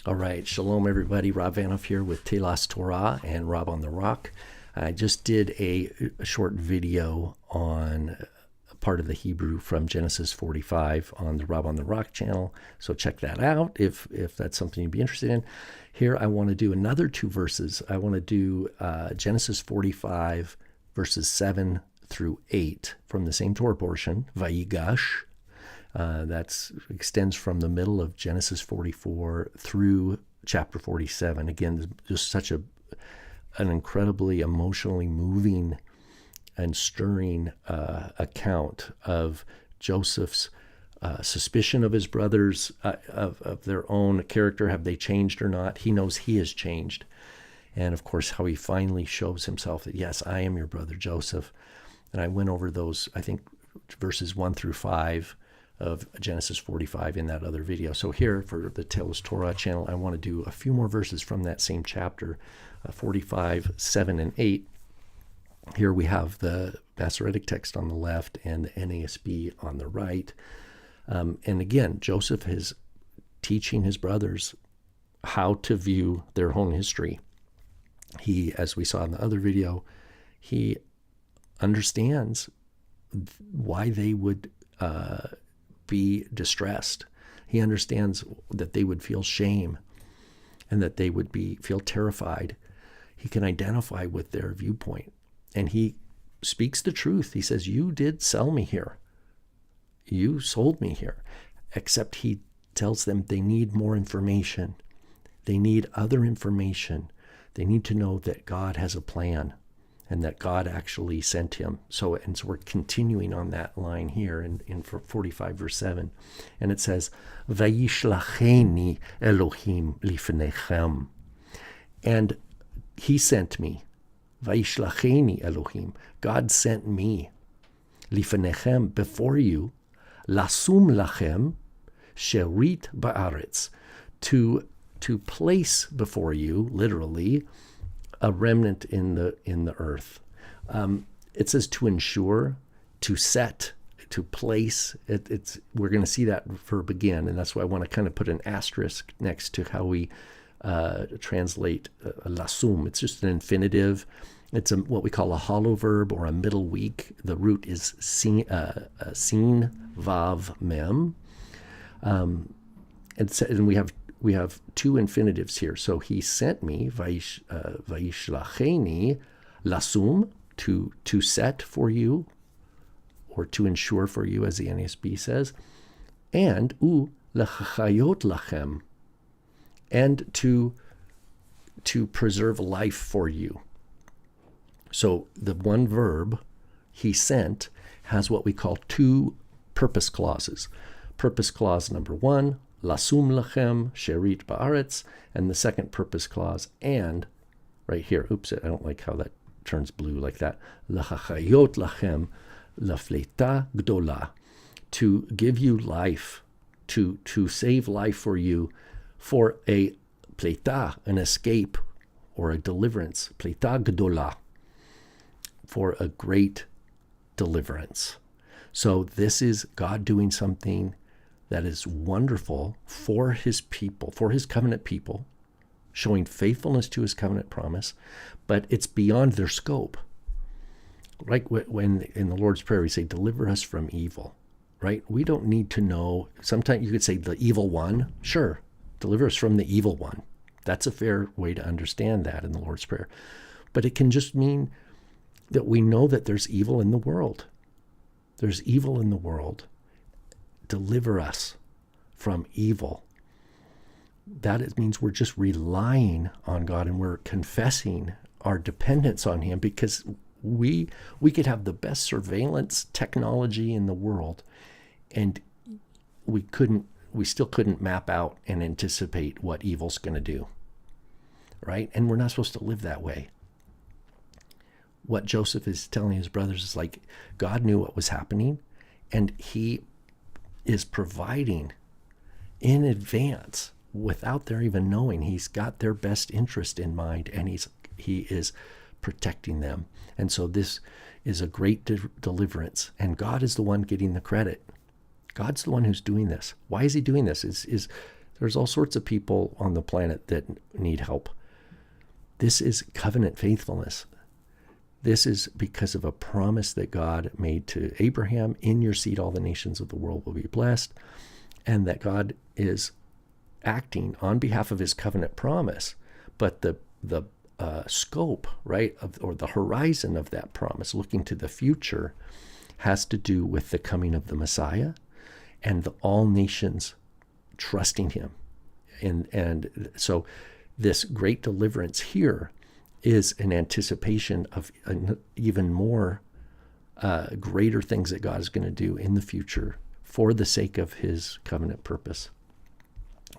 All right, shalom everybody. Rob Vanoff here with TelosTorah and Rob on the Rock. I just did a short video on part of the Hebrew from Genesis 45 on the Rob on the Rock channel, so check that out if that's something you'd be interested in. Here I want to do another two verses. I want to do Genesis 45 verses 7 through 8 from the same Torah portion, Vayyiggash. That extends from the middle of Genesis 44 through chapter 47. Again, just such an incredibly emotionally moving and stirring account of Joseph's suspicion of his brothers, of their own character. Have they changed or not? He knows he has changed. And of course, how he finally shows himself that, yes, I am your brother Joseph. And I went over those, I think, verses 1 through 5 of Genesis 45 in that other video. So here for the TelosTorah channel, I want to do a few more verses from that same chapter, 45, 7, and 8. Here we have the Masoretic text on the left and the NASB on the right. And again, Joseph is teaching his brothers how to view their own history. He, as we saw in the other video, he understands why they would be distressed. He understands that they would feel shame and that they would feel terrified. He can identify with their viewpoint, and he speaks the truth. He says, you did sell me here. You sold me here. Except he tells them they need more information. They need other information. They need to know that God has a plan and that God actually sent him. So we're continuing on that line here in 45 verse 7. And it says, Vayishlacheni Elohim lifnechem. And he sent me. Vayishlacheni Elohim. God sent me. Lifnechem, before you. Lasum lachem sherit ba'aretz. To place before you, literally, a remnant in the earth. It says to ensure, to set, to place. We're going to see that verb again, and that's why I want to kind of put an asterisk next to how we translate lasum. It's just an infinitive. It's what we call a hollow verb or a middle weak. The root is sin vav mem, and we have two infinitives here. So he sent me, vayishlacheni, lasum, to set for you, or to ensure for you, as the NASB says, and lechachayot lachem, and to preserve life for you. So the one verb, he sent, has what we call two purpose clauses. Purpose clause number 1, lasum lachem sherit ba'aretz, and the second purpose clause, and right here, oops, I don't like how that turns blue like that, lachachayot lachem lafleita gdola, to give you life, to save life for you, for a pleita, an escape or a deliverance, pleita gdola, for a great deliverance. So this is God doing something that is wonderful for his people, for his covenant people, showing faithfulness to his covenant promise, but it's beyond their scope. Right? When in the Lord's Prayer we say, deliver us from evil, right? We don't need to know. Sometimes you could say the evil one. Sure, deliver us from the evil one. That's a fair way to understand that in the Lord's Prayer. But it can just mean that we know that there's evil in the world. There's evil in the world. Deliver us from evil. That means we're just relying on God, and we're confessing our dependence on him, because we could have the best surveillance technology in the world, and we still couldn't map out and anticipate what evil's going to do, right? And we're not supposed to live that way. What Joseph is telling his brothers is like, God knew what was happening, and he is providing in advance without their even knowing. He's got their best interest in mind, and he is protecting them. And so this is a great deliverance, and God is the one getting the credit. God's the one who's doing this. Why is he doing this? There's all sorts of people on the planet that need help. This is covenant faithfulness. This is because of a promise that God made to Abraham, in your seed all the nations of the world will be blessed, and that God is acting on behalf of his covenant promise. But the scope, right, or the horizon of that promise, looking to the future, has to do with the coming of the Messiah and all nations trusting him. And so this great deliverance here is an anticipation of even more greater things that God is going to do in the future for the sake of his covenant purpose.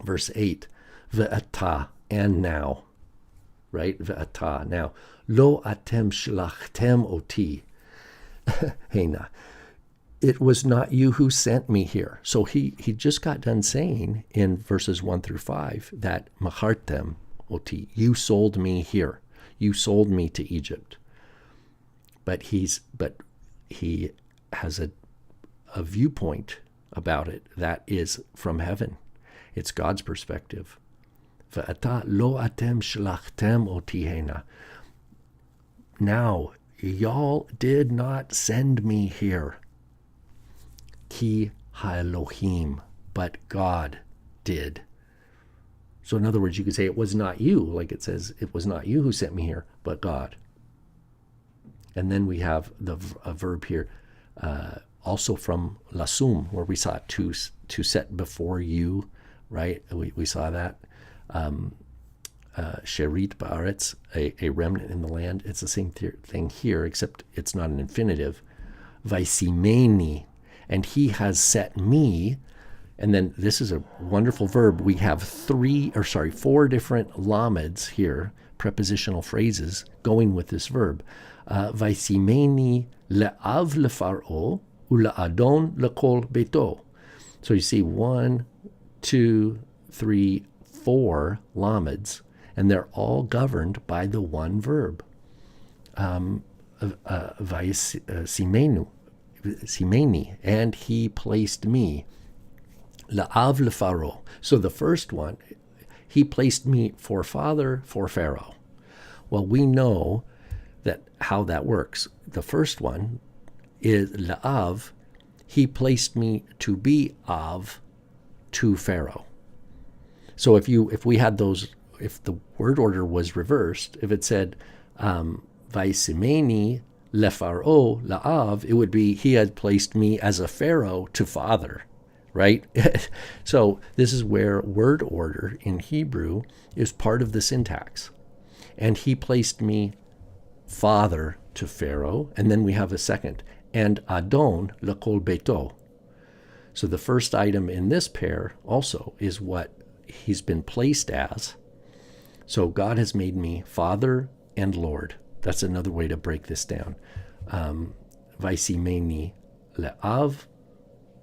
Verse 8, ve'ata, and now, right? Ve'ata, now. Lo atem shlachtem oti. Hena. It was not you who sent me here. So he just got done saying in verses 1 through 5 that machartem oti, you sold me here. You sold me to Egypt. But he has a viewpoint about it that is from heaven. It's God's perspective. Ve'ata lo atem shlachtem oti hena. Now, y'all did not send me here. Ki ha-Elohim, but God did. So in other words, you could say it was not you, like it says, it was not you who sent me here, but God. And then we have a verb here, also from lasum, where we saw to set before you, right? We saw that. Sherit ba'aretz, a remnant in the land. It's the same thing here, except it's not an infinitive. Vaisimeni, and he has set me. And then this is a wonderful verb. We have four different lameds here, prepositional phrases going with this verb. Vaisimeni le'av lefar'o u'la'adon le'kol beto. So you see 1, 2, 3, 4 lameds, and they're all governed by the one verb. Simeni, and he placed me. La'av lefaro. So the first one, he placed me for father for Pharaoh. Well, we know that how that works. The first one is la'av, he placed me to be av to Pharaoh. So if we had those, if the word order was reversed, if it said vaisimeni lefaro la'av, it would be he had placed me as a Pharaoh to father. Right? So this is where word order in Hebrew is part of the syntax. And he placed me father to Pharaoh. And then we have a second. And Adon lekol beto. So the first item in this pair also is what he's been placed as. So God has made me father and Lord. That's another way to break this down. Vaisimeni le'av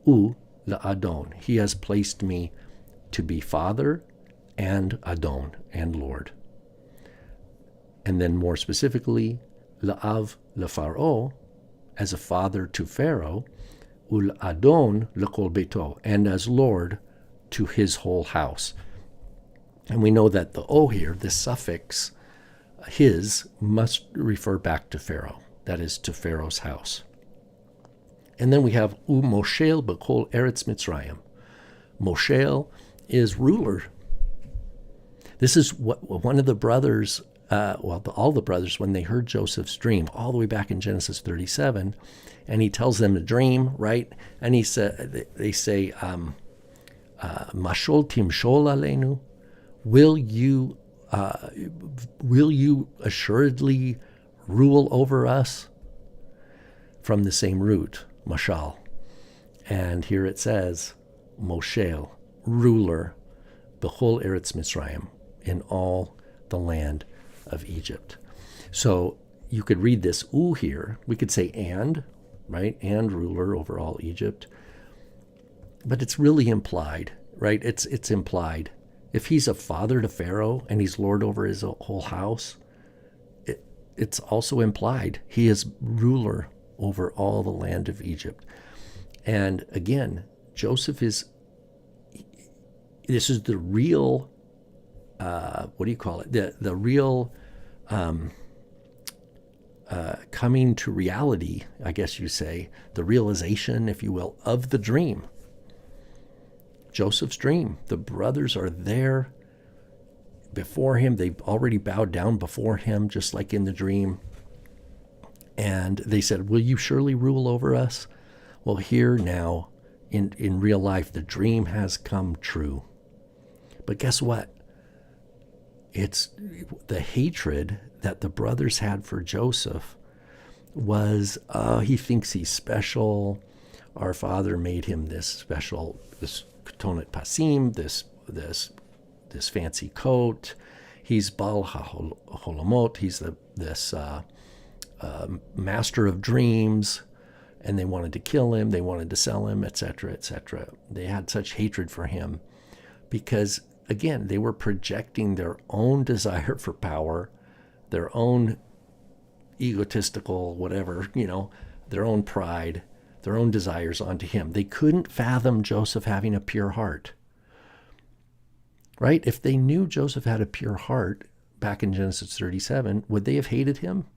u Adon. He has placed me to be father and Adon and Lord. And then more specifically, La'av leFaro, as a father to Pharaoh, Ul Adon lekol beto, and as Lord to his whole house. And we know that the O here, this suffix, his, must refer back to Pharaoh. That is, to Pharaoh's house. And then we have Moshel b'kol Eretz Mitzrayim. Moshel is ruler. This is what one of the brothers, all the brothers, when they heard Joseph's dream, all the way back in Genesis 37, and he tells them the dream, right? And they say, Mashol timshol aleinu, will you assuredly rule over us? From the same root. Mashal. And here it says, Moshel, ruler, b'chol Eretz Mitzrayim, in all the land of Egypt. So you could read this u here. We could say and, right? And ruler over all Egypt. But it's really implied, right? It's implied. If he's a father to Pharaoh and he's lord over his whole house, it's also implied he is ruler over all the land of Egypt. And again, Joseph is This is the real, what do you call it? The real coming to reality, I guess you say, the realization, if you will, of the dream. Joseph's dream. The brothers are there before him. They've already bowed down before him, just like in the dream. And they said, will you surely rule over us? Well, here now, in real life, the dream has come true. But guess what? It's the hatred that the brothers had for Joseph was, he thinks he's special. Our father made him this special, this Ketonat Pasim, this fancy coat. He's Baal HaHolamot. He's this master of dreams. And they wanted to kill him. They wanted to sell him, etc., etc. They had such hatred for him because, again, they were projecting their own desire for power, their own egotistical, whatever, their own pride, their own desires onto him. They couldn't fathom Joseph having a pure heart. Right? If they knew Joseph had a pure heart back in Genesis 37, would they have hated him?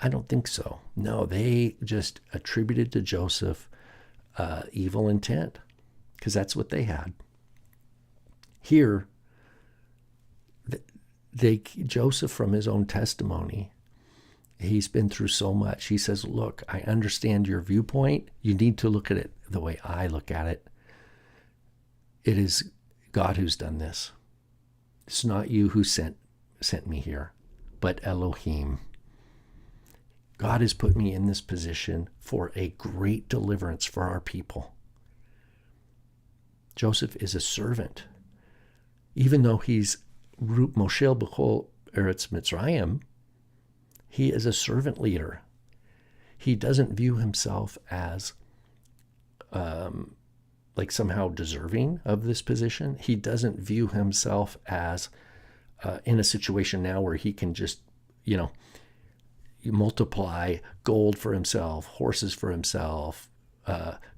I don't think so. No, they just attributed to Joseph evil intent because that's what they had. Here, Joseph, from his own testimony, he's been through so much. He says, look, I understand your viewpoint. You need to look at it the way I look at it. It is God who's done this. It's not you who sent me here, but Elohim. God has put me in this position for a great deliverance for our people. Joseph is a servant. Even though he's Moshel B'chol Eretz Mitzrayim, he is a servant leader. He doesn't view himself as like somehow deserving of this position. He doesn't view himself as in a situation now where he can just, multiply gold for himself, horses for himself,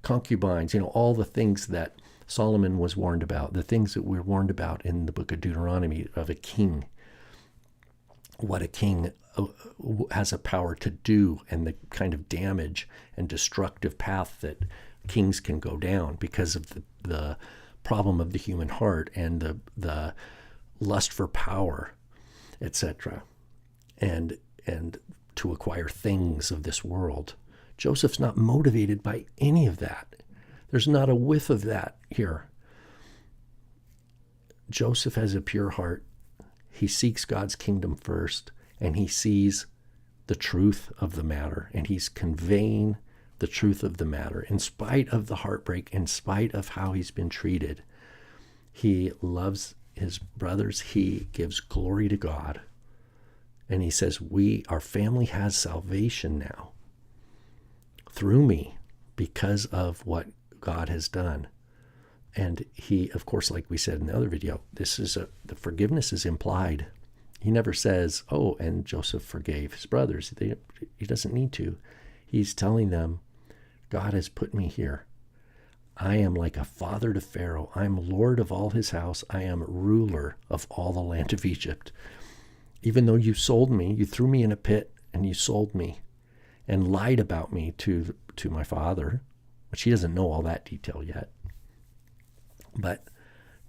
concubines, all the things that Solomon was warned about, the things that we're warned about in the book of Deuteronomy of a king, what a king has a power to do and the kind of damage and destructive path that kings can go down because of the problem of the human heart and the lust for power, etc. And to acquire things of this world. Joseph's not motivated by any of that. There's not a whiff of that here. Joseph has a pure heart. He seeks God's kingdom first, and he sees the truth of the matter, and he's conveying the truth of the matter. In spite of the heartbreak, in spite of how he's been treated, he loves his brothers. He gives glory to God. And he says, our family has salvation now through me because of what God has done. And he, of course, like we said in the other video, the forgiveness is implied. He never says, and Joseph forgave his brothers. He doesn't need to. He's telling them, God has put me here. I am like a father to Pharaoh. I am Lord of all his house. I am ruler of all the land of Egypt. Even though you sold me, you threw me in a pit and you sold me and lied about me to my father, which he doesn't know all that detail yet. But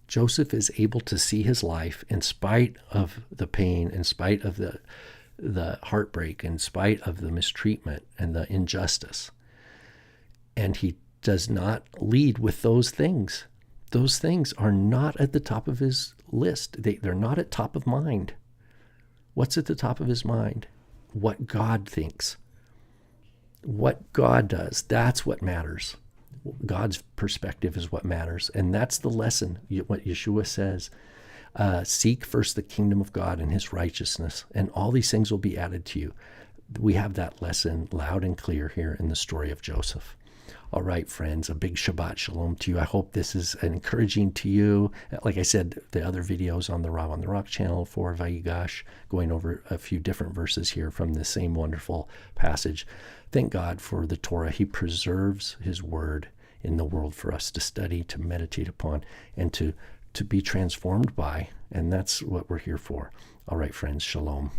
Joseph is able to see his life in spite of the pain, in spite of the heartbreak, in spite of the mistreatment and the injustice. And he does not lead with those things. Those things are not at the top of his list. They're not at top of mind. What's at the top of his mind? What God thinks. What God does. That's what matters. God's perspective is what matters. And that's the lesson, what Yeshua says. Seek first the kingdom of God and his righteousness, and all these things will be added to you. We have that lesson loud and clear here in the story of Joseph. All right, friends, a big Shabbat Shalom to you. I hope this is encouraging to you. Like I said, the other videos on the Rav on the Rock channel for Vayyiggash, going over a few different verses here from the same wonderful passage. Thank God for the Torah. He preserves his word in the world for us to study, to meditate upon, and to be transformed by. And that's what we're here for. All right, friends, shalom.